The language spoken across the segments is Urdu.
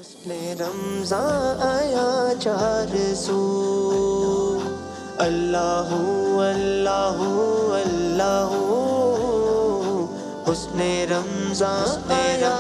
رمضان آیا چار سو اللہ اللہ اللہ حسن رمضان آیا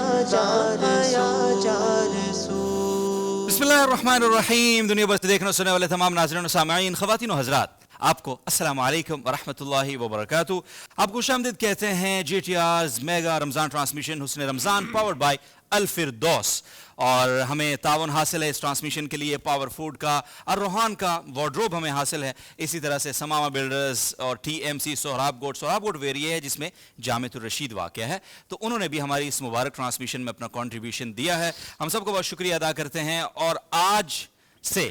چار سو. بسم اللہ الرحمن الرحیم. دنیا بھر سے دیکھنے سننے والے تمام ناظرین و سامعین، خواتین و حضرات، آپ کو السلام علیکم ورحمۃ اللہ وبرکاتہ. آپ کو خوش آمدید کہتے ہیں جی ٹی آرز میگا رمضان ٹرانسمیشن حسن رمضان پاورڈ بائی الفردوس. اور ہمیں تعاون حاصل ہے اس ٹرانسمیشن کے لیے پاور فوڈ کا، الروحان کا وارڈروب ہمیں حاصل ہے، اسی طرح سے سماما بلڈرز اور ٹی ایم سی سہراب گوڈ ویریے ہے جس میں جامعۃ الرشید واقع ہے. تو انہوں نے بھی ہماری اس مبارک ٹرانسمیشن میں اپنا کنٹریبیوشن دیا ہے. ہم سب کو بہت شکریہ ادا کرتے ہیں. اور آج سے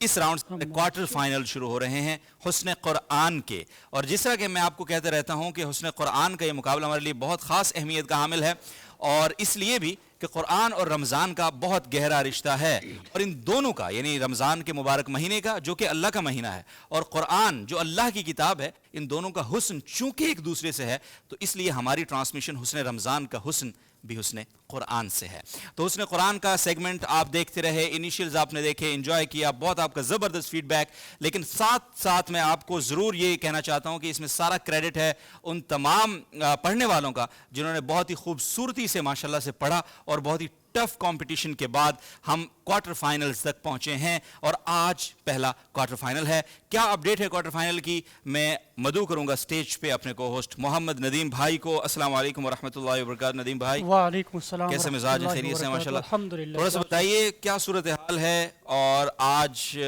اس راؤنڈ سے کوارٹر فائنل شروع ہو رہے ہیں حسن قرآن کے. اور جس طرح کہ میں آپ کو کہتے رہتا ہوں کہ حسن قرآن کا یہ مقابلہ ہمارے لیے بہت خاص اہمیت کا حامل ہے، اور اس لیے بھی کہ قرآن اور رمضان کا بہت گہرا رشتہ ہے. اور ان دونوں کا، یعنی رمضان کے مبارک مہینے کا جو کہ اللہ کا مہینہ ہے، اور قرآن جو اللہ کی کتاب ہے، ان دونوں کا حسن چونکہ ایک دوسرے سے ہے، تو اس لیے ہماری ٹرانسمیشن حسن رمضان کا حسن بھی حسن قرآن سے ہے. تو حسن قرآن کا سیگمنٹ آپ دیکھتے رہے، انیشیلز آپ نے دیکھے، انجوائے کیا، بہت آپ کا زبردست فیڈ بیک. لیکن ساتھ میں آپ کو ضرور یہ کہنا چاہتا ہوں کہ اس میں سارا کریڈٹ ہے ان تمام پڑھنے والوں کا جنہوں نے بہت ہی خوبصورتی سے ماشاءاللہ سے پڑھا، اور بہت ہی ٹف کمپٹیشن کے بعد ہم کوارٹر فائنلز تک پہنچے ہیں. اور آج پہلا کوارٹر فائنل ہے. کیا اپڈیٹ ہے کوارٹر فائنل کی؟ میں مدعو کروں گا سٹیج پہ اپنے کو ہوسٹ محمد ندیم بھائی کو. السلام علیکم ورحمۃ اللہ وبرکاتہ. ندیم بھائی وعلیکم السلام. کیسے مزاج ہیں؟ خیریت سے ماشاءاللہ؟ الحمدللہ. تھوڑا سا بتائیے کیا صورتحال ہے، اور آج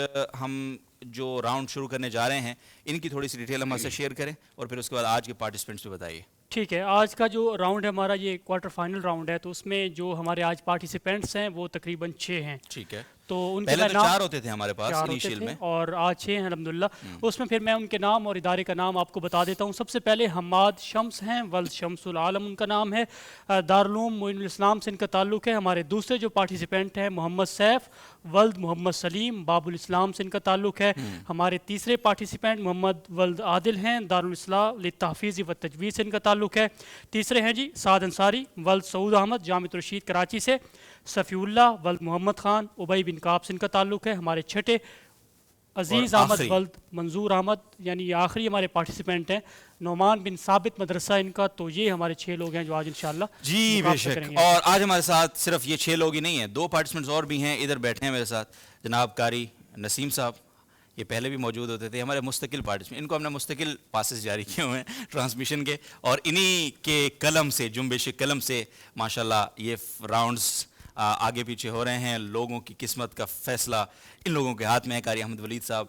ہم جو راؤنڈ شروع کرنے جا رہے ہیں ان کی تھوڑی سی ڈیٹیل ہم سے شیئر کریں، اور پھر اس کے بعد آج کے پارٹیسپینٹس بھی بتائیے. ٹھیک ہے. آج کا جو راؤنڈ ہے ہمارا، یہ کوارٹر فائنل راؤنڈ ہے، تو اس میں جو ہمارے آج پارٹیسپینٹس ہیں وہ تقریباً 6 ہیں. ٹھیک ہے. تو ان پہلے کے تو 4 ہوتے تھے ہمارے پاس انیشیل میں، اور آج 6 ہیں الحمدللہ. اس میں پھر میں ان کے نام اور ادارے کا نام آپ کو بتا دیتا ہوں. سب سے پہلے حماد شمس ہیں، ولد شمس العالم ان کا نام ہے، دارالعلوم معین الاسلام سے ان کا تعلق ہے. ہمارے دوسرے جو پارٹیسپینٹ ہیں محمد سیف ولد محمد سلیم باب الاسلام سے ان کا تعلق ہے. ہمارے تیسرے پارٹیسپینٹ محمد ولد عادل ہیں، دارالاسلام للتحفیظ و تجوید سے ان کا تعلق ہے. تیسرے ہیں جی سعد انصاری ولد سعود احمد جامعۃ الرشید کراچی سے. صفی اللہ ولد محمد خان ابئی بن کعب سے ان کا تعلق ہے. ہمارے چھٹے عزیز احمد ولد منظور احمد، یعنی یہ آخری ہمارے پارٹیسپینٹ ہیں، نعمان بن ثابت مدرسہ ان کا. تو یہ ہمارے 6 لوگ ہیں جو آج انشاءاللہ جی بے شک. اور آج ہمارے ساتھ صرف یہ 6 لوگ ہی نہیں ہیں، 2 پارٹیسپینٹس اور بھی ہیں ادھر بیٹھے ہیں میرے ساتھ. جناب قاری نسیم صاحب، یہ پہلے بھی موجود ہوتے تھے، ہمارے مستقل پارٹیسپینٹ. ان کو ہم نے مستقل پاسز جاری کیے ہوئے ہیں ٹرانسمیشن کے، اور انہی کے قلم سے، جنبش قلم سے ماشاءاللہ یہ راؤنڈز آگے پیچھے ہو رہے ہیں. لوگوں کی قسمت کا فیصلہ ان لوگوں کے ہاتھ میں ہے. قاری احمد ولید صاحب،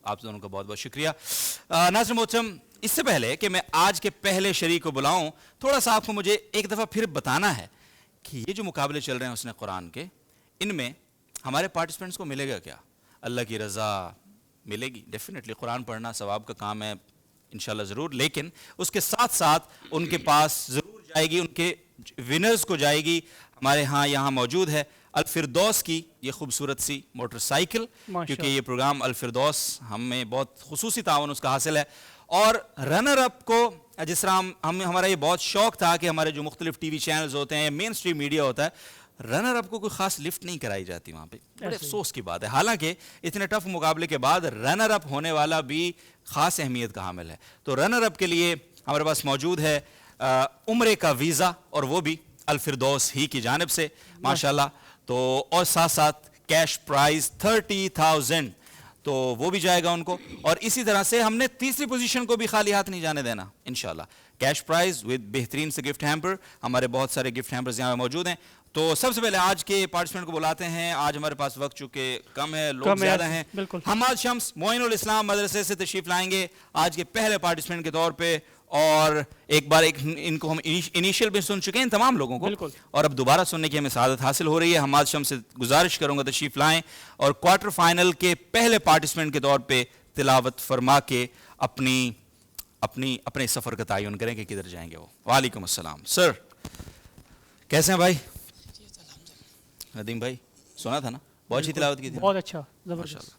آپ دونوں کا بہت بہت شکریہ. ناظرین محترم، اس سے پہلے کہ میں آج کے پہلے شریک کو بلاؤں، تھوڑا سا آپ کو مجھے ایک دفعہ پھر بتانا ہے کہ یہ جو مقابلے چل رہے ہیں حسن قرآن کے، ان میں ہمارے پارٹیسپینٹس کو ملے گا کیا؟ اللہ کی رضا ملے گی ڈیفینیٹلی. قرآن پڑھنا ثواب کا کام ہے انشاءاللہ ضرور، لیکن اس کے ساتھ ساتھ ان کے پاس ضرور جائے گی، ان کے ونرز کو جائے گی. ہمارے ہاں یہاں موجود ہے الفردوس کی یہ خوبصورت سی موٹر سائیکل، کیونکہ یہ پروگرام الفردوس ہمیں بہت خصوصی تعاون اس کا حاصل ہے. اور رنر اپ کو، جس طرح ہمارا یہ بہت شوق تھا کہ ہمارے جو مختلف ٹی وی چینلز ہوتے ہیں، مین اسٹریم میڈیا ہوتا ہے، رنر اپ کو کوئی خاص لفٹ نہیں کرائی جاتی وہاں پہ. بڑے افسوس کی بات ہے، حالانکہ اتنے ٹف مقابلے کے بعد رنر اپ ہونے والا بھی خاص اہمیت کا حامل ہے. تو رنر اپ کے لیے ہمارے پاس موجود ہے عمرے کا ویزا، اور وہ بھی الفردوس ہی کی جانب سے ماشاءاللہ. تو اور ساتھ ساتھ کیش پرائز 30,000، تو وہ بھی جائے گا ان کو. اور اسی طرح سے ہم نے تیسری پوزیشن کو بھی خالی ہاتھ نہیں جانے دینا انشاءاللہ. کیش پرائز ود بہترین سے گفٹ ہیمپر، ہمارے بہت سارے گفٹ ہیمپرز یہاں موجود ہیں. تو سب سے پہلے آج کے پارٹیسپینٹ کو بلاتے ہیں. آج ہمارے پاس وقت چونکہ کم ہے، لوگ زیادہ ہیں. حماد شمس معین الاسلام مدرسے سے تشریف لائیں گے آج کے پہلے پارٹیسپینٹ کے طور پہ. اور ایک بار ان کو ہم انیشیل بھی سن چکے ہیں تمام لوگوں کو، اور اب دوبارہ سننے کی ہمیں سعادت حاصل ہو رہی ہے. حماد شمس سے گزارش کروں گا تشریف لائیں، اور کوارٹر فائنل کے پہلے پارٹیسپینٹ کے طور پہ تلاوت فرما کے اپنے سفر کا تعین کریں کہ کدھر جائیں گے وہ. وعلیکم السلام. سر کیسے ہیں بھائی؟ ندیم بھائی سنا تھا نا، بہت اچھی تلاوت کی تھی. بہت اچھا، زبردست.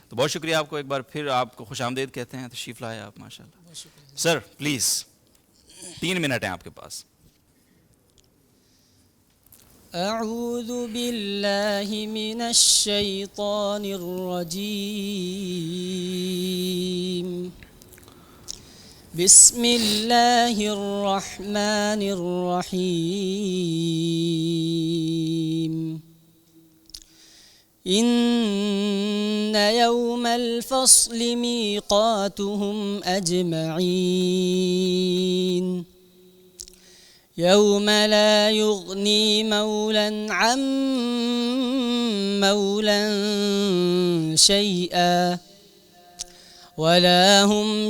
تو بہت شکریہ آپ کو ایک بار پھر، آپ کو خوش آمدید کہتے ہیں، تشریف لائے آپ ماشاءاللہ. سر پلیز 3 منٹ ہیں آپ کے پاس. أعوذ بالله من الشيطان الرجيم. بسم الله الرحمن الرحيم. إن يوم الفصل ميقاتهم أجمعين. يوم لا يغني مولا عن مولا شيئا ولا هم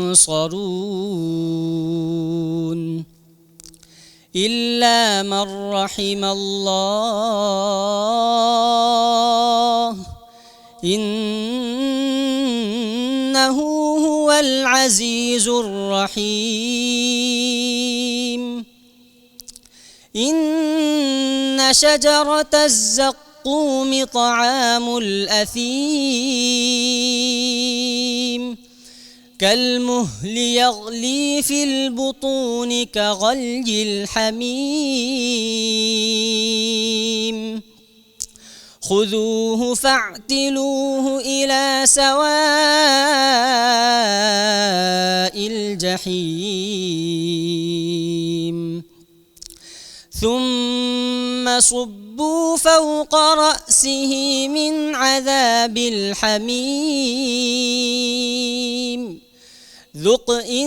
ينصرون إلا من رحم الله إنه هو العزيز الرحيم. إن شجرة الزقوم طعام الأثيم كالمهل يغلي في البطون كغلي الحميم. خذوه فاعتلوه إلى سواء الجحيم ثم صبوا فوق رأسه من عذاب الحميم ذق إنك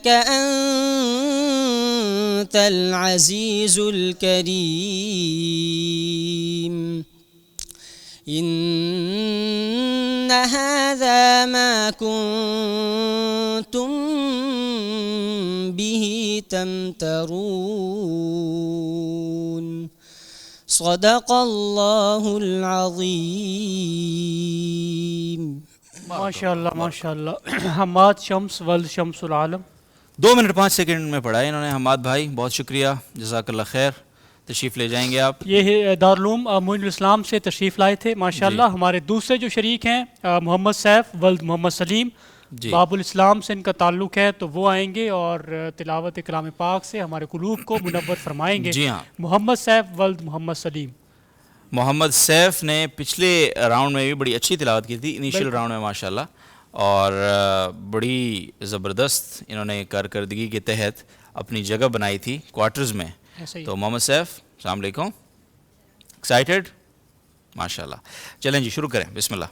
أنت العزيز الكريم. إن هذا ما كنتم به تمترون. صدق الله العظيم. ماشاء اللہ حماد شمس ولد شمس العالم. 2 منٹ 5 سیکنڈ میں پڑھا ہے انہوں نے. حماد بھائی بہت شکریہ, جزاک اللہ خیر. تشریف لے جائیں گے آپ. یہ دارالعلوم معین الاسلام سے تشریف لائے تھے ماشاءاللہ. ہمارے دوسرے جو شریک ہیں محمد سیف ولد محمد سلیم, باب الاسلام سے ان کا تعلق ہے, تو وہ آئیں گے اور تلاوت کلام پاک سے ہمارے قلوب کو منور فرمائیں گے. جی ہاں, محمد سیف ولد محمد سلیم. محمد سیف نے پچھلے راؤنڈ میں بھی بڑی اچھی تلاوت کی تھی, انیشیل راؤنڈ میں ماشاءاللہ, اور بڑی زبردست انہوں نے کارکردگی کے تحت اپنی جگہ بنائی تھی کوارٹرز میں. تو محمد سیف السلام علیکم. ایکسائٹیڈ ماشاءاللہ. چلیں جی شروع کریں, بسم اللہ.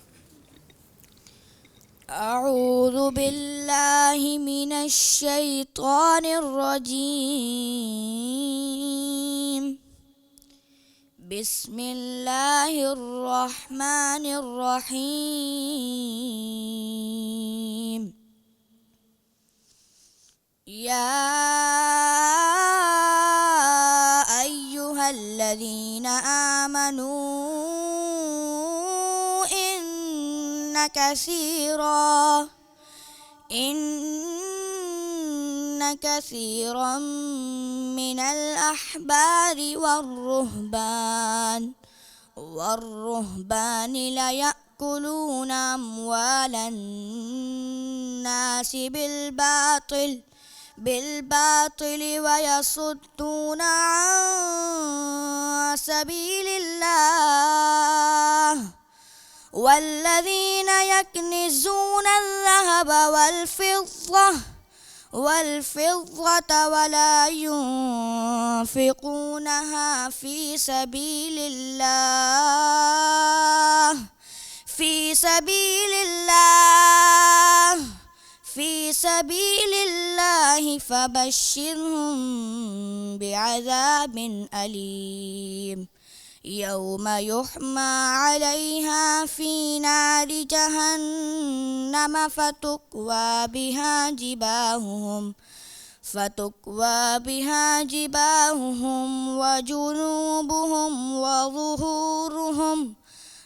اعوذ باللہ من الشیطان الرجیم. بسم اللہ الرحمن الرحیم. یا ایہا الذین آمنوا ان كثيرا من الأحبار والرهبان ليأكلون أموال الناس بالباطل ويصدون عن سبيل الله والذين يكنزون الذهب والفضة ولا ينفقونها في سبيل الله فبشرهم بعذاب أليم. يوم يحمى عليها في نار جهنم فتكوى بها جباههم وجنوبهم وظهورهم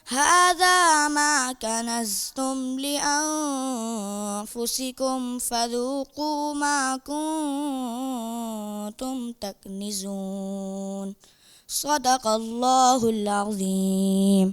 هذا ما كنزتم لأنفسكم فذوقوا ما كنتم تكنزون. صدق اللہ العظیم.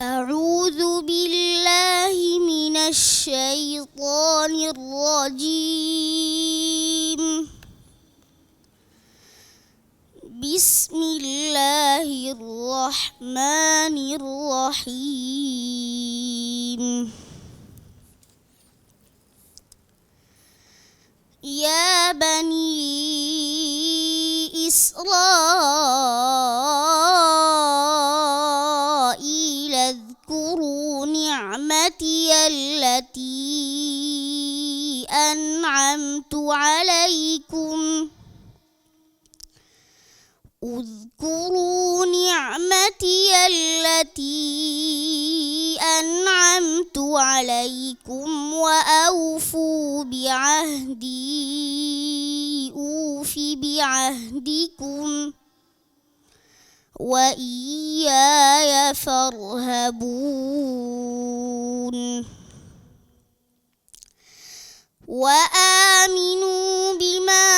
أعوذ بالله من الشيطان الرجيم بسم الله الرحمن الرحيم يا بني إسرائيل اذكروا نعمتي التي أنعمت عليكم اذكروا نعمتي التي أنعمت عليكم وأوفوا بعهدي أوف بعهدكم وإياي فارهبون وآمنوا بما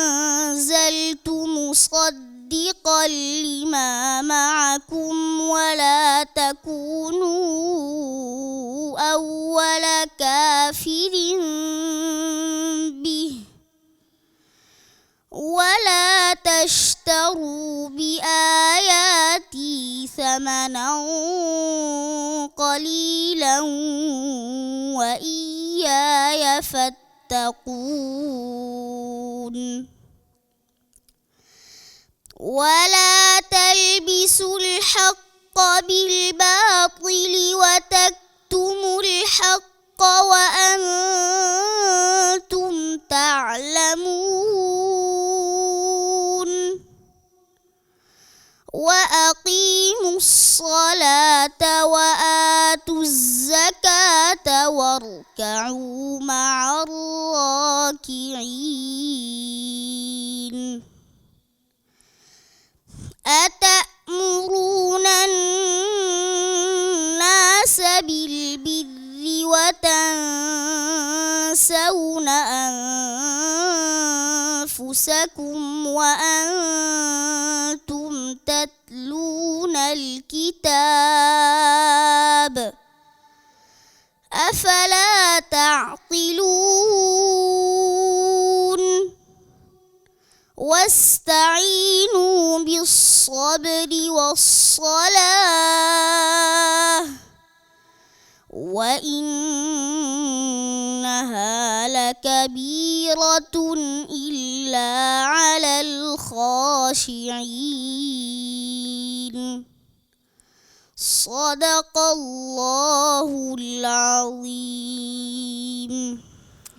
أنزلت مصدقا لما معكم ولا تكونوا أول كافر به ولا تشتروا بآياتي ثمنا قليلا وإياي فاتقون ولا تلبسوا الحق بالباطل وتكتموا الحق وأنتم تعلمون وأقيموا الصلاة وآتوا الزكاة واركعوا مع الراكعين أتأمرون الناس بالبر وتنسون أنفسكم وأنتم تتلون الكتاب أفلا تعقلون واستعينوا بالصبر والصلاة وإنها لكبيرة إلا على الخاشعين صدق الله العظيم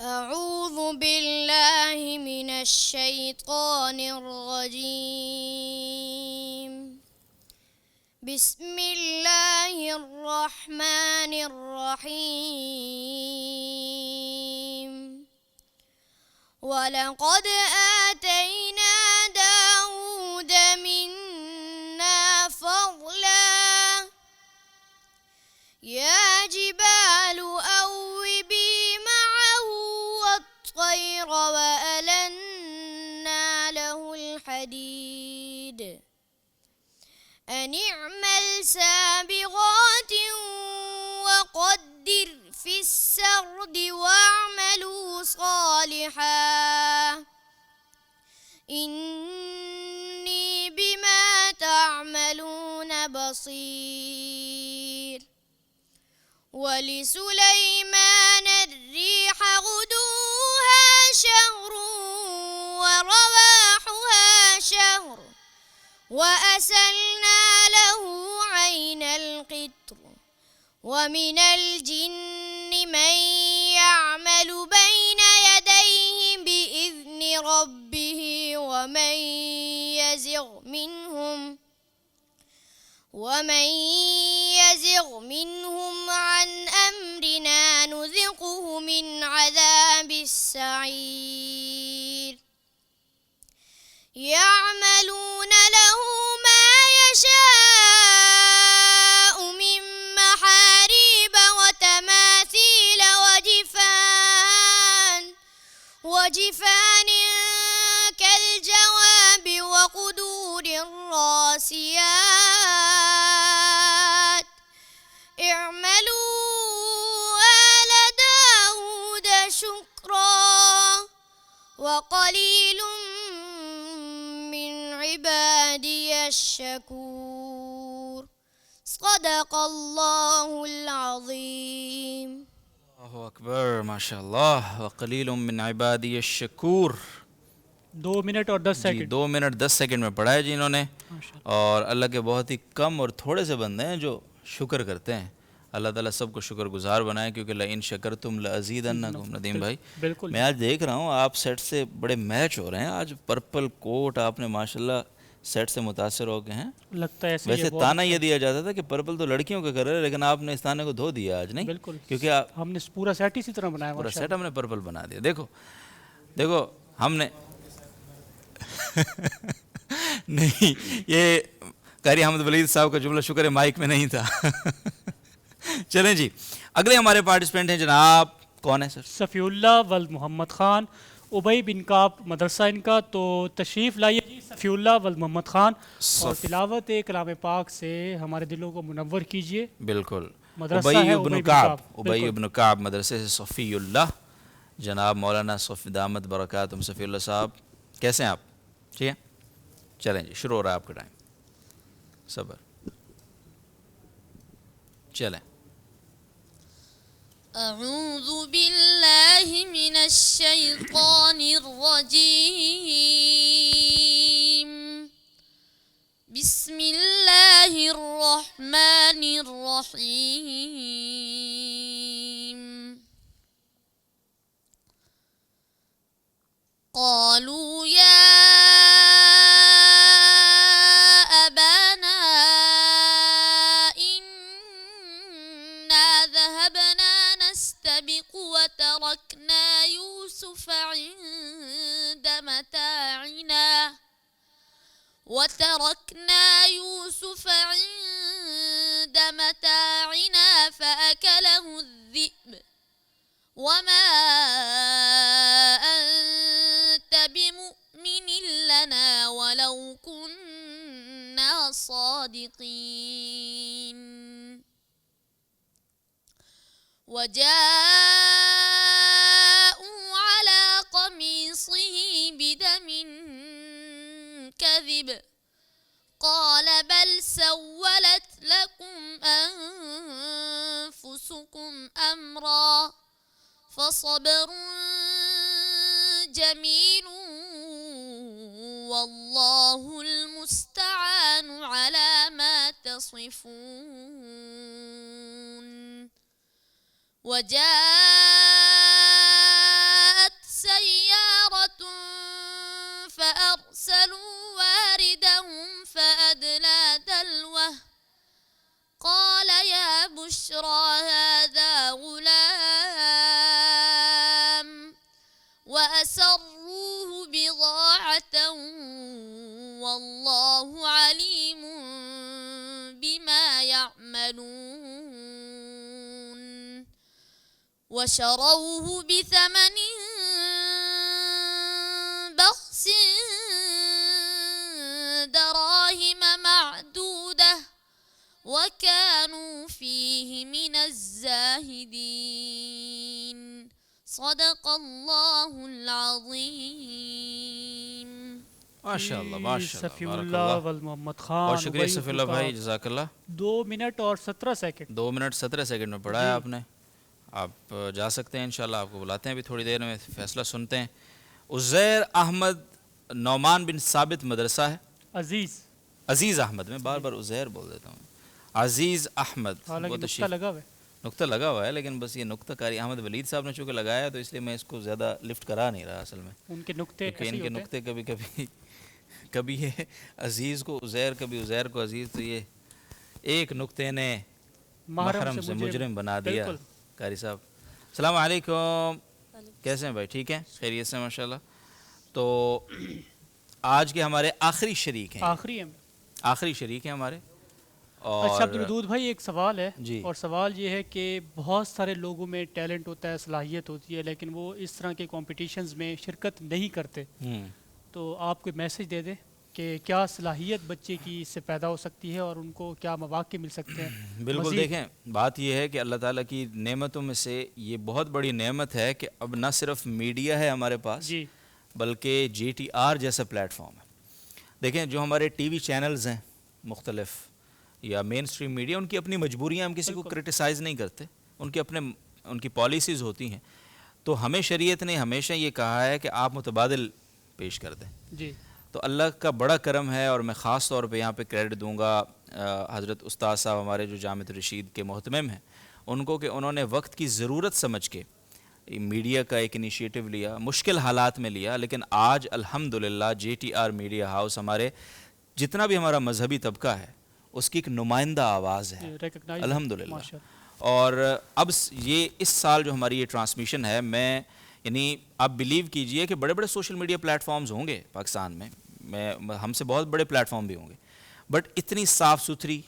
أعوذ بالله من الشيطان الرجيم. بسم الله الرحمن الرحيم. ولقد آتينا داود منا فضلا يا جبال أوبي معه والطير وألنا له الحديد أن اعمل سابغات وقدر في السرد واعملوا صالحا إني بما تعملون بصير. ولسليمان الريح غدوها شهر ورواحها شهر وأسلنا له عين القطر ومن الجن من يعمل بين يديه بإذن ربه ومن يزغ منهم عن أمرنا نذقه من عذاب السعير. يعملون له ما يشاء من محاريب وتماثيل وجفان كالجواب وقدور الراسيات. اعملوا آل داود شكرا وقليل من عبادي الشكور. صدق الله العظيم. اللہ اکبر، ماشاء اللہ. وقلیل من عبادی الشکور. 2 منٹ اور 10 جی سیکنڈ 2 منٹ 10 سیکنڈ میں پڑھا ہے جی انہوں نے. اور اللہ کے بہت ہی کم اور تھوڑے سے بندے ہیں جو شکر کرتے ہیں. اللہ تعالیٰ سب کو شکر گزار بنائے، کیونکہ لئن شکرتم لازیدنکم. ندیم بھائی بالکل میں آج دیکھ رہا ہوں آپ سیٹ سے بڑے میچ ہو رہے ہیں. آج پرپل کوٹ آپ نے ماشاءاللہ سیٹ سے متاثر ہو گئے ہیں. لگتا ہے ایسے ویسے تانا یہ دیا جاتا تھا کہ پرپل تو لڑکیوں کا کلر ہے، لیکن آپ نے اس تانے کو دھو دیا آج. نہیں بالکل، کیونکہ ہم نے پورا سیٹ اسی طرح بنایا. پورا سیٹ ہم نے پرپل بنا دیا. دیکھو ہم نے نہیں، یہ قاری حامد ولید صاحب کا جملہ شکر ہے مائک میں نہیں تھا. چلیں جی، اگلے ہمارے پارٹیسپینٹ ہیں جناب. کون ہے سر؟ صفی اللہ ولد محمد خان، ابئی بن کعب مدرسہ ان کا. تو تشریف لائیے جی صفی اللہ ولد محمد خان، اور تلاوت کلام پاک سے ہمارے دلوں کو منور کیجیے. بالکل. مدرسہ ابئی ہے ابن کعب، ابئی ابن کعب مدرسے سے صفی اللہ جناب مولانا صفی دامت برکاتہم صفی اللہ صاحب. کیسے ہیں آپ؟ ٹھیک ہے، چلیں جی شروع ہو رہا ہے آپ کا ٹائم. صبر. چلیں. أعوذ بالله من الشيطان الرجيم. بسم الله الرحمن الرحيم. قالوا يا أبانا إنا ذهبنا نستبق وتركنا يوسف عند متاعنا فأكله الذئب وما أنت بمؤمن لنا ولو كنا صادقين. وجاءوا على قميصه بدم كذب قال بل سولت لكم أنفسكم أمرا فصبر جميل والله المستعان على ما تصفون. وجاء سيارة فأرسلوا واردهم فأدلى دلوه قال يا بشرى هذا غلام وأسروه بضاعة والله عليم بما يعملون وشروه بثمن بخس دراهم معدودة وكانوا فيه من الزاهدين صدق الله العظيم. ماشاء اللہ ماشاء صفی اللہ اللہ ول محمد خان. بہت شکریہ صفی اللہ بھائی، جزاک اللہ. 2 منٹ اور 17 سیکنڈ. 2 منٹ 17 سیکنڈ میں پڑھا ہے آپ نے. آپ جا سکتے ہیں انشاءاللہ. آپ کو بلاتے ہیں ابھی تھوڑی دیر میں، فیصلہ سنتے ہیں. عزیر احمد نعمان بن ثابت مدرسہ ہے. عزیز احمد، میں بار بار عزیر بول دیتا ہوں. عزیز احمد، حالانکہ نقطہ لگا ہوا ہے. نقطہ لگا ہوا ہے لیکن بس یہ نقطہ کاری احمد ولید صاحب نے چونکہ لگایا تو اس لیے میں اس کو زیادہ لفٹ کرا نہیں رہا اصل میں. ان کے نقطے ان کے نقطے کبھی یہ عزیز کو عزیر، کبھی عزیر کو عزیز، تو یہ ایک نقطے نے محرم سے مجرم بنا دیا. قاری صاحب السلام علیکم، کیسے ہیں بھائی؟ ٹھیک ہیں، خیریت سے ماشاءاللہ. تو آج کے ہمارے آخری شریک ہیں، آخری شریک ہیں ہمارے. اچھا عبدالودود بھائی، ایک سوال ہے جی. اور سوال یہ ہے کہ بہت سارے لوگوں میں ٹیلنٹ ہوتا ہے، صلاحیت ہوتی ہے، لیکن وہ اس طرح کے کمپٹیشنز میں شرکت نہیں کرتے. تو آپ کوئی میسج دے دیں کہ کیا صلاحیت بچے کی اس سے پیدا ہو سکتی ہے اور ان کو کیا مواقع مل سکتے ہیں. بالکل. دیکھیں بات یہ ہے کہ اللہ تعالیٰ کی نعمتوں میں سے یہ بہت بڑی نعمت ہے کہ اب نہ صرف میڈیا ہے ہمارے پاس جی، بلکہ JTR جیسا پلیٹ فارم ہے. دیکھیں جو ہمارے ٹی وی چینلز ہیں مختلف یا مین سٹریم میڈیا، ان کی اپنی مجبوریاں، ہم کسی کو کرٹیسائز نہیں کرتے، ان کی پالیسیز ہوتی ہیں. تو ہمیں شریعت نے ہمیشہ یہ کہا ہے کہ آپ متبادل پیش کر دیں. جی. تو اللہ کا بڑا کرم ہے اور میں خاص طور پہ یہاں پہ کریڈٹ دوں گا حضرت استاد صاحب ہمارے جو جامعۃ رشید کے محتمم ہیں ان کو، کہ انہوں نے وقت کی ضرورت سمجھ کے میڈیا کا ایک انیشیٹو لیا، مشکل حالات میں لیا، لیکن آج الحمدللہ JTR میڈیا ہاؤس ہمارے جتنا بھی ہمارا مذہبی طبقہ ہے اس کی ایک نمائندہ آواز ہے الحمدللہ. اور اب یہ اس سال جو ہماری یہ ٹرانسمیشن ہے، میں یعنی آپ بلیو کیجئے کہ بڑے بڑے سوشل میڈیا پلیٹ فارمز ہوں گے پاکستان میں، ہم سے بہت بڑے پلیٹ فارم بھی ہوں گے، بٹ اتنی صاف ستھری،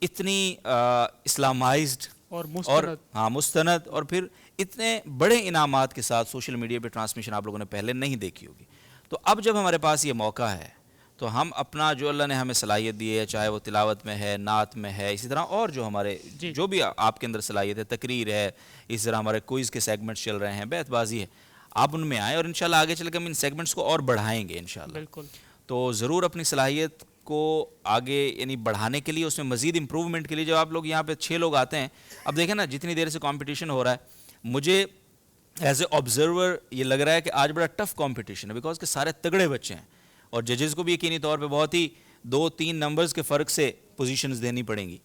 اتنی اسلامائزڈ اور مستند اور پھر اتنے بڑے انعامات کے ساتھ سوشل میڈیا پہ ٹرانسمیشن آپ لوگوں نے پہلے نہیں دیکھی ہوگی. تو اب جب ہمارے پاس یہ موقع ہے تو ہم اپنا جو اللہ نے ہمیں صلاحیت دی ہے، چاہے وہ تلاوت میں ہے، نعت میں ہے، اسی طرح اور جو ہمارے جو بھی آپ کے اندر صلاحیت ہے، تقریر ہے، اس طرح ہمارے کوئز کے سیگمنٹس چل رہے ہیں، بیت بازی ہے، آپ ان میں آئیں اور انشاءاللہ آگے چل کے ہم ان سیگمنٹس کو اور بڑھائیں گے انشاءاللہ. بالکل. تو ضرور اپنی صلاحیت کو آگے یعنی بڑھانے کے لیے، اس میں مزید امپروومنٹ کے لیے، جب آپ لوگ یہاں پہ 6 لوگ آتے ہیں، اب دیکھیں نا جتنی دیر سے کمپٹیشن ہو رہا ہے، مجھے ایز اے آبزرور یہ لگ رہا ہے کہ آج بڑا ٹف کمپٹیشن ہے، بیکاز کہ سارے تگڑے بچے ہیں اور ججز کو بھی یقینی طور پہ بہت ہی 2-3 نمبرز کے فرق سے پوزیشنز دینی پڑیں گی.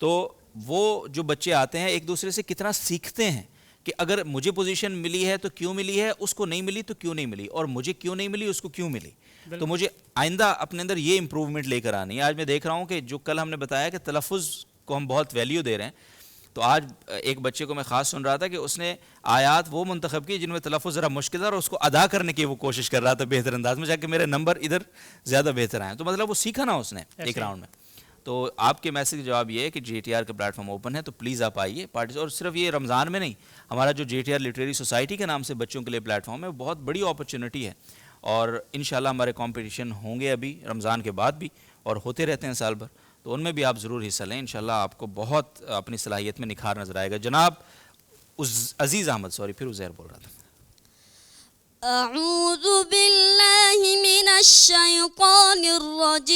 تو وہ جو بچے آتے ہیں ایک دوسرے سے کتنا سیکھتے ہیں کہ اگر مجھے پوزیشن ملی ہے تو کیوں ملی ہے، اس کو نہیں ملی تو کیوں نہیں ملی، اور مجھے کیوں نہیں ملی اس کو کیوں ملی. تو مجھے آئندہ اپنے اندر یہ امپروومنٹ لے کر آنی ہے. آج میں دیکھ رہا ہوں کہ جو کل ہم نے بتایا کہ تلفظ کو ہم بہت ویلیو دے رہے ہیں، تو آج ایک بچے کو میں خاص سن رہا تھا کہ اس نے آیات وہ منتخب کی جن میں تلفظ ذرا مشکل تھا اور اس کو ادا کرنے کی وہ کوشش کر رہا تھا بہتر انداز میں، جا کے میرے نمبر ادھر زیادہ بہتر آئیں. تو مطلب وہ سیکھا نا اس نے ایک راؤنڈ میں. تو آپ کے میسج کا جواب یہ ہے کہ JTR کا پلیٹ فارم اوپن ہے، تو پلیز آپ آئیے اور صرف یہ رمضان میں نہیں، ہمارا جو JTR لٹریری سوسائٹی کے نام سے بچوں کے لیے پلیٹ فارم ہے، وہ بہت بڑی اپرچونٹی ہے. اور انشاءاللہ ہمارے کمپٹیشن ہوں گے ابھی رمضان کے بعد بھی اور ہوتے رہتے ہیں سال بھر، تو ان میں بھی آپ ضرور حصہ لیں. انشاءاللہ آپ کو بہت اپنی صلاحیت میں نکھار نظر آئے گا. جناب عزیز احمد، سوری پھر عزیر بول رہا تھا. اعوذ باللہ من الشیطان الرجیم،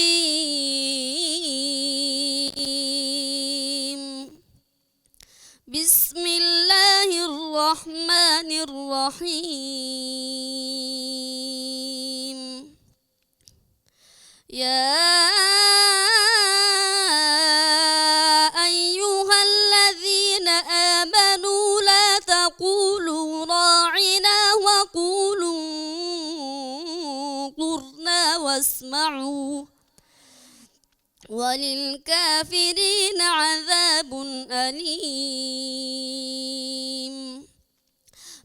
بسم اللہ الرحمن الرحیم. یا ایہا الذین آمنوا لا تقولوا راعنا وقولوا واسمعوا وللكافرين عذاب أليم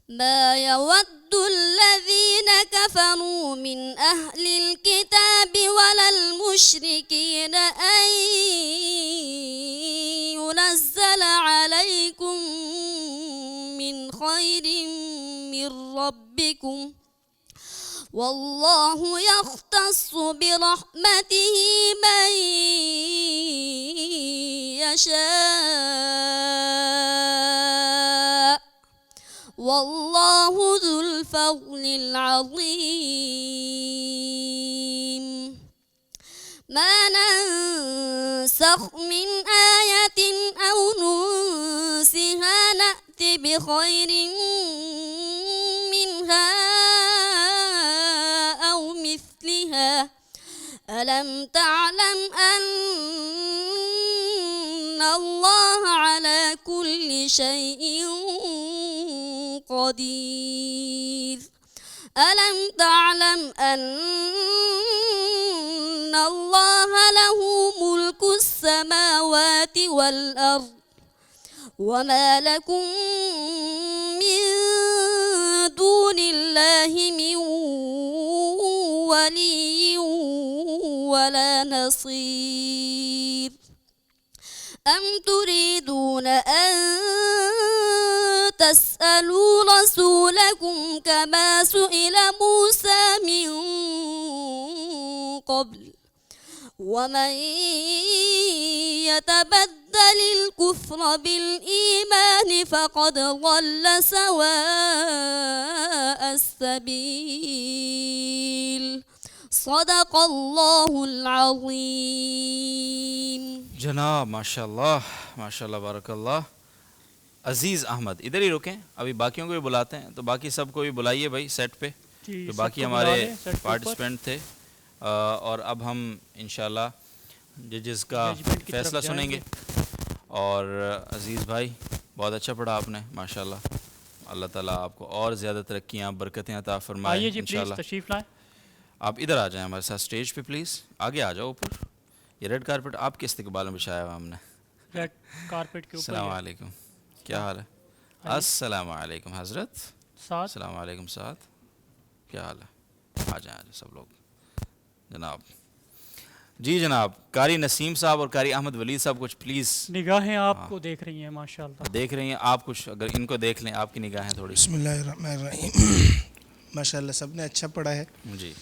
ما يود الذين كفروا من أهل الكتاب ولا المشركين أن ينزل عليكم من خير من ربكم والله يختص برحمته من يشاء والله ذو الفضل العظيم ما ننسخ من آية أو ننسها نأت بخير منها أو مثلها ألم تعلم أن الله على كل شيء قدير ألم تعلم أن الله له ملك السماوات والأرض وما لكم من دون الله من ولي ولا نصير أم تريدون أن تسألوا رسولكم كما سئل موسى من قبل ومن يتبدل الكفر بالإيمان فقد ضل سواء السبيل صدق الله العظيم. جناب ماشاءاللہ بارکاللہ. عزیز احمد ادھر ہی رکیں, ابھی باقیوں کو بھی بلاتے ہیں, تو باقی سب کو بھی بلائیے بھائی سیٹ پہ, تو باقی ہمارے پارٹیسپینٹ تھے. اور اب ہم انشاءاللہ ججز کا فیصلہ سنیں گے. اور عزیز بھائی بہت اچھا پڑھا آپ نے ماشاءاللہ, اللہ تعالیٰ آپ کو اور زیادہ ترقیاں برکتیں عطا فرمائے انشاءاللہ. تشریف لائیں, آپ ادھر آ جائیں ہمارے ساتھ اسٹیج پہ پلیز, آگے آ جاؤ اوپر. یہ ریڈ کارپیٹ آپ کے استقبال میں بچھایا ہوا ہم نے. ریڈ کارپیٹ کے اوپر. السلام علیکم, کیا حال ہے؟ السلام علیکم حضرت. السلام علیکم سعد, کیا حال ہے؟ آ جائیں سب لوگ جناب. جی جناب, قاری نسیم صاحب اور قاری احمد ولید صاحب کچھ پلیز. نگاہیں آپ کو دیکھ رہی ہیں ماشاءاللہ, دیکھ رہی ہیں آپ, کچھ اگر ان کو دیکھ لیں آپ کی نگاہیں تھوڑی. بسم اللہ الرحمن الرحیم. ماشاءاللہ سب نے اچھا پڑھا ہے. جی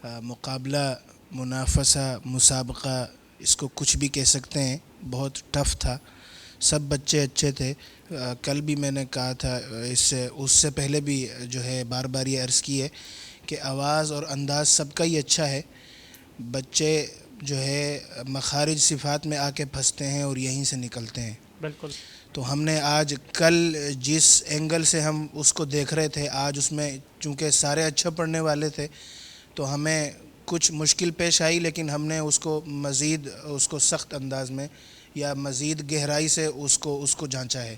مقابلہ, منافسہ, مسابقہ, اس کو کچھ بھی کہہ سکتے ہیں, بہت ٹف تھا. سب بچے اچھے تھے. کل بھی میں نے کہا تھا, اس سے پہلے بھی جو ہے بار بار یہ عرض کی ہے کہ آواز اور انداز سب کا ہی اچھا ہے. بچے جو ہے مخارج صفات میں آ کے پھنستے ہیں اور یہیں سے نکلتے ہیں. بالکل. تو ہم نے آج کل جس اینگل سے ہم اس کو دیکھ رہے تھے, آج اس میں چونکہ سارے اچھا پڑھنے والے تھے تو ہمیں کچھ مشکل پیش آئی, لیکن ہم نے اس کو مزید اس کو سخت انداز میں یا مزید گہرائی سے اس کو جانچا ہے.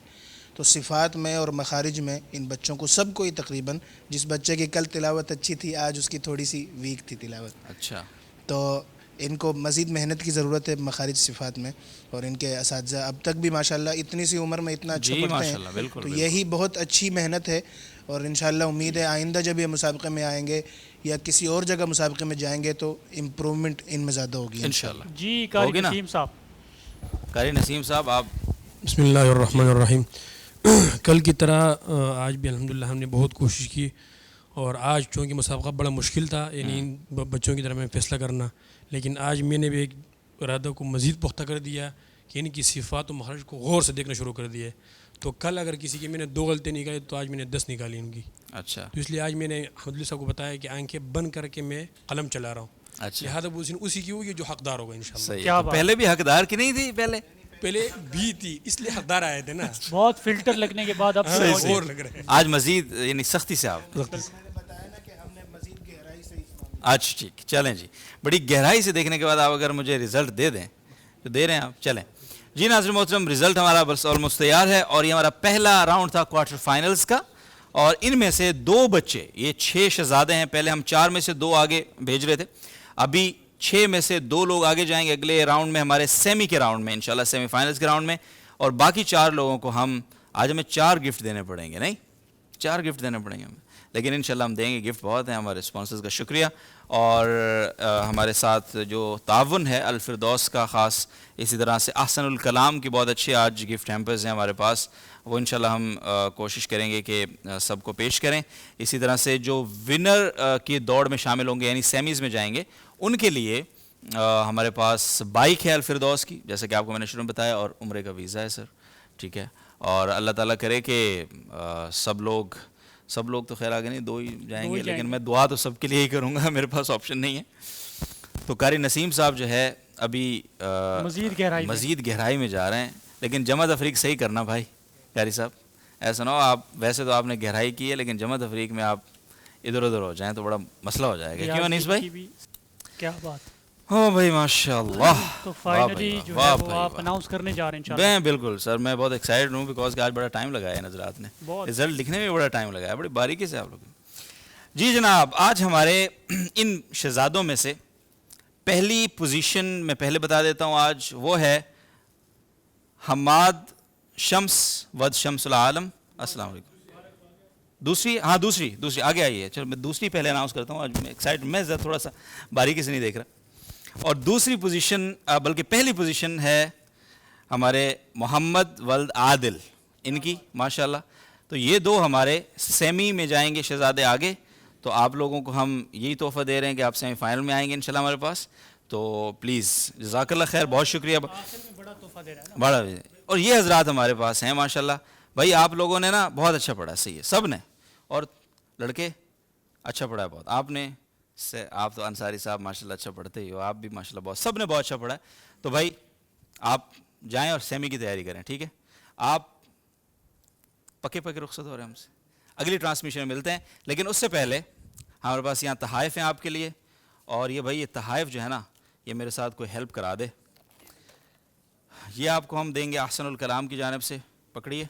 تو صفات میں اور مخارج میں ان بچوں کو سب کو ہی تقریباً, جس بچے کی کل تلاوت اچھی تھی آج اس کی تھوڑی سی ویک تھی تلاوت. اچھا, تو ان کو مزید محنت کی ضرورت ہے مخارج صفات میں. اور ان کے اساتذہ اب تک بھی ماشاءاللہ اتنی سی عمر میں اتنا اچھا پڑھتے ہیں, تو یہی بہت اچھی محنت ہے. اور انشاءاللہ امید ہے آئندہ جب یہ مسابقے میں آئیں گے یا کسی اور جگہ مسابقے میں جائیں گے تو امپرومنٹ ان میں زیادہ ہوگی انشاءاللہ. جی قاری نسیم صاحب. قاری نسیم صاحب آپ. بسم اللہ الرحمن الرحیم. کل کی طرح آج بھی الحمدللہ ہم نے بہت کوشش کی, اور آج چونکہ مسابقہ بڑا مشکل تھا, یعنی بچوں کی طرح میں فیصلہ کرنا, لیکن آج میں نے بھی ایک ارادہ کو مزید پختہ کر دیا کہ ان کی صفات و مخارج کو غور سے دیکھنا شروع کر دیا ہے. تو کل اگر کسی کی میں نے 2 غلطی نکالی تو آج میں نے 10 نکالی ان کی. اچھا, تو اس لیے آج میں نے حمد صاحب کو بتایا کہ آنکھیں بند کر کے میں قلم چلا رہا ہوں. اچھا, لہٰذا اسی کی ہوگی جو حقدار ہوگا انشاءاللہ. صحیح. پہلے بھی حقدار کی نہیں تھی, پہلے بھی تھی, اس لیے حقدار آئے تھے نا. بہت فلٹر لگنے کے بعد اب اور لگ رہے ہیں آج مزید یعنی سختی سے آپ. اچھا ٹھیک, چلیں جی, بڑی گہرائی سے دیکھنے کے بعد آپ اگر مجھے رزلٹ دے دیں تو دے رہے ہیں آپ. چلیں جی ناظرین محترم, رزلٹ ہمارا بس آلموسٹ تیار ہے, اور یہ ہمارا پہلا راؤنڈ تھا کوارٹر فائنلز کا. اور ان میں سے 2 بچے, یہ 6 شہزادے ہیں, پہلے ہم 4 میں سے 2 آگے بھیج رہے تھے, ابھی 6 میں سے 2 لوگ آگے جائیں گے اگلے راؤنڈ میں, ہمارے سیمی کے راؤنڈ میں انشاءاللہ, سیمی فائنلز کے راؤنڈ میں, اور باقی 4 لوگوں کو آج ہمیں 4 گفٹ دینے پڑیں گے, نہیں 4 گفٹ دینے پڑیں گے ہمیں, لیکن انشاءاللہ ہم دیں گے. گفٹ بہت ہیں, ہمارے اسپانسرز کا شکریہ, اور ہمارے ساتھ جو تعاون ہے الفردوس کا خاص, اسی طرح سے احسن الکلام کی بہت اچھے آج گفٹ ہیمپرز ہیں ہمارے پاس, وہ انشاءاللہ ہم کوشش کریں گے کہ سب کو پیش کریں. اسی طرح سے جو ونر کی دوڑ میں شامل ہوں گے, یعنی سیمیز میں جائیں گے, ان کے لیے ہمارے پاس بائک ہے الفردوس کی, جیسا کہ آپ کو میں نے شروع میں بتایا, اور عمرے کا ویزا ہے سر, ٹھیک ہے. اور اللہ تعالیٰ کرے کہ سب لوگ تو خیر آگے نہیں, 2 ہی جائیں گے, لیکن میں دعا تو سب کے لیے ہی کروں گا, میرے پاس آپشن نہیں ہے. تو قاری نسیم صاحب جو ہے ابھی مزید گہرائی میں جا رہے ہیں, لیکن جمع تفریق صحیح کرنا بھائی قاری صاحب, ایسا نہ ہو آپ ویسے تو آپ نے گہرائی کی ہے, لیکن جمع تفریق میں آپ ادھر ادھر ہو جائیں تو بڑا مسئلہ ہو جائے گا. کیوں انیس بھائی؟ کیا بات ہو بھائی, ماشاءاللہ. تو فائنلی جو ہے وہ آپ اناؤنس کرنے جا رہے ہیں انشاءاللہ. میں بالکل سر, میں بہت ایکسائٹڈ ہوں, بیکاز کہ آج بڑا ٹائم لگایا ہے نظرات نے, رزلٹ لکھنے میں بڑا ٹائم لگایا, بڑی باریکی سے آپ لوگوں نے. جی جناب, آج ہمارے ان شہزادوں میں سے پہلی پوزیشن میں پہلے بتا دیتا ہوں, آج وہ ہے حماد شمس ود شمس العالم. السلام علیکم. دوسری آگے آئیے. چلو میں دوسری پہلے اناؤنس کرتا ہوں, آج میں ایکسائٹ, میں تھوڑا سا باریکی سے نہیں دیکھ رہا. اور دوسری پوزیشن, بلکہ پہلی پوزیشن ہے ہمارے محمد ولد عادل, ان کی ماشاءاللہ. تو یہ 2 ہمارے سیمی میں جائیں گے شہزادے آگے, تو آپ لوگوں کو ہم یہی تحفہ دے رہے ہیں کہ آپ سیمی فائنل میں آئیں گے انشاءاللہ ہمارے پاس. تو پلیز جزاک اللہ خیر, بہت شکریہ. بڑا تحفہ دے رہا ہے بڑا, اور یہ حضرات ہمارے پاس ہیں ماشاءاللہ. بھائی آپ لوگوں نے نا بہت اچھا پڑھا, صحیح ہے سب نے, اور لڑکے اچھا پڑھا ہے بہت. آپ تو انصاری صاحب ماشاءاللہ اچھا پڑھتے ہی ہو, آپ بھی ماشاءاللہ بہت, سب نے بہت اچھا پڑھا ہے. تو بھائی آپ جائیں اور سیمی کی تیاری کریں, ٹھیک ہے. آپ پکے رخصت ہو رہے ہیں ہم سے, اگلی ٹرانسمیشن میں ملتے ہیں. لیکن اس سے پہلے ہمارے پاس یہاں تحائف ہیں آپ کے لیے, اور یہ بھائی یہ تحائف جو ہے نا, یہ میرے ساتھ کوئی ہیلپ کرا دے. یہ آپ کو ہم دیں گے احسن الکلام کی جانب سے, پکڑیے.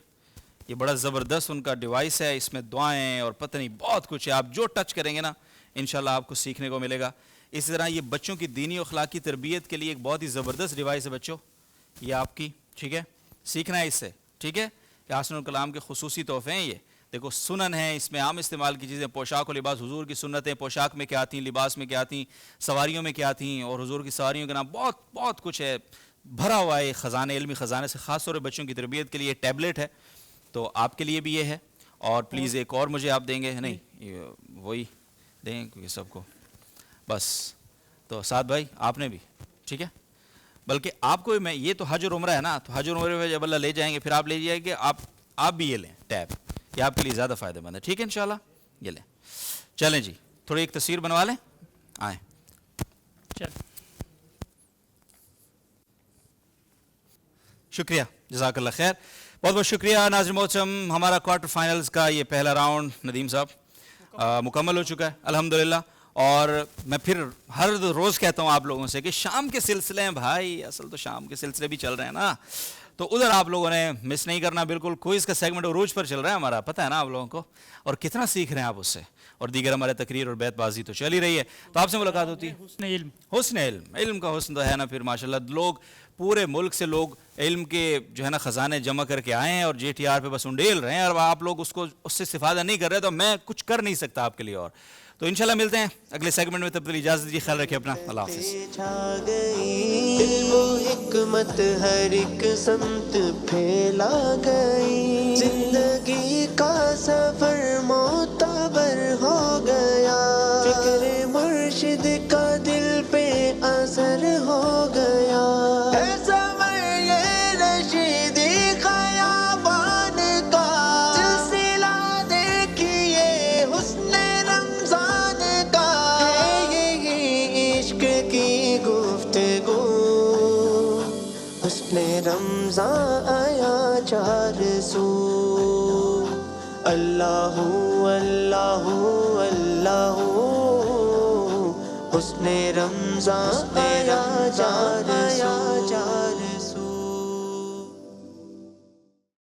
یہ بڑا زبردست ان کا ڈیوائس ہے, اس میں دعائیں اور پتہ نہیں بہت کچھ ہے, آپ جو ٹچ کریں گے نا انشاءاللہ آپ کو سیکھنے کو ملے گا. اسی طرح یہ بچوں کی دینی و اخلاقی تربیت کے لیے ایک بہت ہی زبردست ڈیوائس ہے بچوں, یہ آپ کی, ٹھیک ہے, سیکھنا ہے اس سے, ٹھیک ہے. یہ احسن الکلام کے خصوصی تحفے ہیں. یہ دیکھو سنن ہیں, اس میں عام استعمال کی چیزیں, پوشاک و لباس, حضور کی سنتیں پوشاک میں کیا آتی ہیں, لباس میں کیا آتی ہیں, سواریوں میں کیا آتی ہیں, اور حضور کی سواریوں کے نام, بہت کچھ ہے, بھرا ہوا ہے خزانے, علمی خزانے سے. خاص طور پر بچوں کی تربیت کے لیے ٹیبلٹ ہے, تو آپ کے لیے بھی یہ ہے. اور پلیز ایک اور مجھے آپ دیں گے, نہیں وہی دیں کیونکہ سب کو بس. تو سعد بھائی آپ نے بھی, ٹھیک ہے, بلکہ آپ کو میں, یہ تو حج اور عمرہ ہے نا, تو حج اور عمرے میں جب اللہ لے جائیں گے پھر آپ لے جائیں گے, آپ بھی یہ لیں ٹیب, یہ آپ کے لیے زیادہ فائدہ مند ہے, ٹھیک ہے انشاءاللہ. یہ لیں. چلیں جی, تھوڑی ایک تصویر بنوا لیں, آئیں. شکریہ, جزاک اللہ خیر, بہت بہت شکریہ. ناظرین محترم, ہمارا کوارٹر فائنلز کا یہ پہلا راؤنڈ ندیم صاحب مکمل ہو چکا ہے الحمدللہ. اور میں پھر ہر روز کہتا ہوں آپ لوگوں سے کہ شام کے سلسلے ہیں بھائی, اصل تو شام کے سلسلے بھی چل رہے ہیں نا, تو ادھر آپ لوگوں نے مس نہیں کرنا بالکل. کوئز کا سیگمنٹ عروج پر چل رہا ہے ہمارا, پتہ ہے نا آپ لوگوں کو, اور کتنا سیکھ رہے ہیں آپ اس سے, اور دیگر ہمارے تقریر اور بیت بازی تو چل ہی رہی ہے. تو آپ سے ملاقات ہوتی ہے. حسن علم کا حسن تو ہے نا پھر ماشاءاللہ. لوگ پورے ملک سے لوگ علم کے جو ہے نا خزانے جمع کر کے آئے ہیں, اور جے ٹی آر پہ بس انڈیل رہے ہیں, اور آپ لوگ اس سے استفادہ نہیں کر رہے, تو میں کچھ کر نہیں سکتا آپ کے لیے. اور تو انشاءاللہ ملتے ہیں اگلے سیگمنٹ میں, تب تک اجازت دیجیے, خیال رکھیں اپنا, اللہ حافظ. علم و حکمت ہر ایک سمت پھیلا گئی, زندگی کا سفر معتبر ہو گیا, فکر مرشد کا دل پہ اثر ہو گیا. رمضان آیا چار سو, اللہ اللہ اللہ, حسن رمضان آیا چار سو.